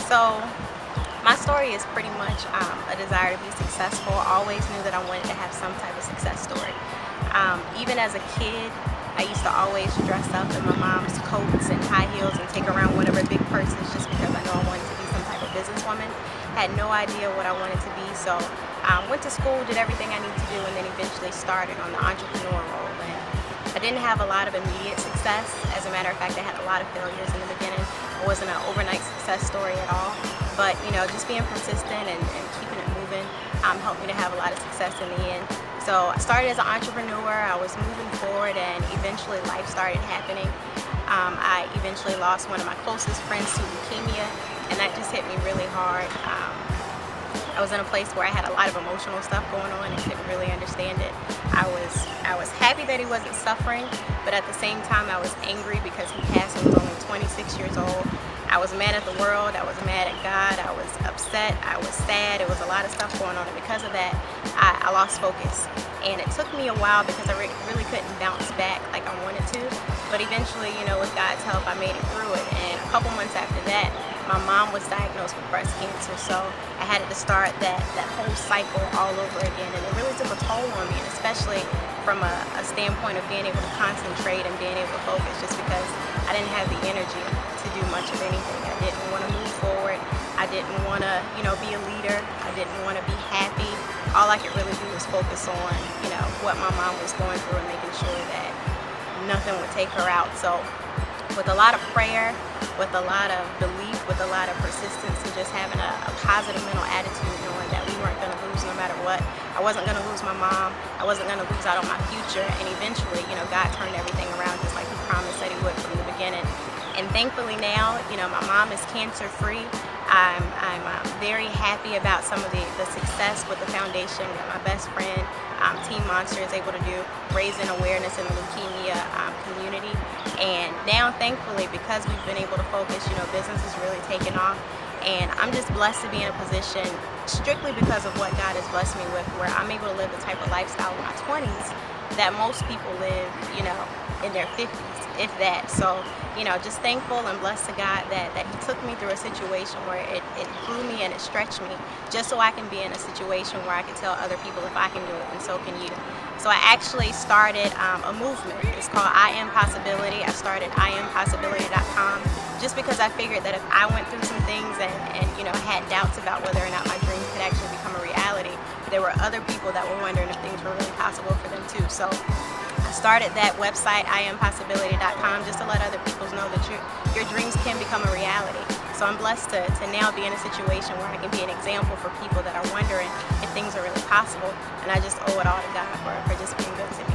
So my story is pretty much a desire to be successful. I always knew that I wanted to have some type of success story. Even as a kid, I used to always dress up in my mom's coats and high heels and take around one of her big purses just because I knew I wanted to be some type of businesswoman. Had no idea what I wanted to be, so went to school, did everything I needed to do, and then eventually started on the entrepreneur role. And I didn't have a lot of immediate success. As a matter of fact, I had a lot of failures in the beginning. It wasn't an overnight success story at all. But just being persistent and keeping it moving helped me to have a lot of success in the end. So I started as an entrepreneur. I was moving forward, and eventually life started happening. I eventually lost one of my closest friends to leukemia, and that just hit me really hard. I was in a place where I had a lot of emotional stuff going on and couldn't really understand it. I was happy that he wasn't suffering, but at the same time I was angry because he passed and was only 26 years old. I was mad at the world, I was mad at God, I was upset, I was sad. It was a lot of stuff going on, and because of that, I lost focus. And it took me a while because I really couldn't bounce back like I wanted to. But eventually, with God's help, I made it through it. And a couple months after that, my mom was diagnosed with breast cancer, so I had to start that whole cycle all over again, and it really took a toll on me, and especially from a standpoint of being able to concentrate and being able to focus, just because I didn't have the energy to do much of anything. I didn't want to move forward. I didn't want to, be a leader. I didn't want to be happy. All I could really do was focus on, what my mom was going through and making sure that nothing would take her out. So with a lot of prayer, with a lot of belief, with a lot of persistence, and just having a positive mental attitude, knowing that we weren't going to lose no matter what. I wasn't going to lose my mom. I wasn't going to lose out on my future. And eventually, God turned everything around just like He promised that He would from the beginning. And thankfully now, my mom is cancer-free. I'm very happy about some of the success with the foundation that my best friend, Team Monster, is able to do, raising awareness in the leukemia community. And now, thankfully, because we've been able to focus, business is really taking off. And I'm just blessed to be in a position, strictly because of what God has blessed me with, where I'm able to live the type of lifestyle in my 20s that most people live, in their 50s, if that. So, just thankful and blessed to God that He took me through a situation where it grew me and it stretched me, just so I can be in a situation where I can tell other people, if I can do it, then so can you. So I actually started a movement. It's called I Am Possibility. I started IamPossibility.com just because I figured that if I went through some things and had doubts about whether or not my dreams could actually become a reality, there were other people that were wondering if things were really possible for them too. So I started that website, IamPossibility.com, just to let other people know that your dreams can become a reality. So I'm blessed to now be in a situation where I can be an example for people that are wondering if things are really possible. And I just owe it all to God for just being good to me.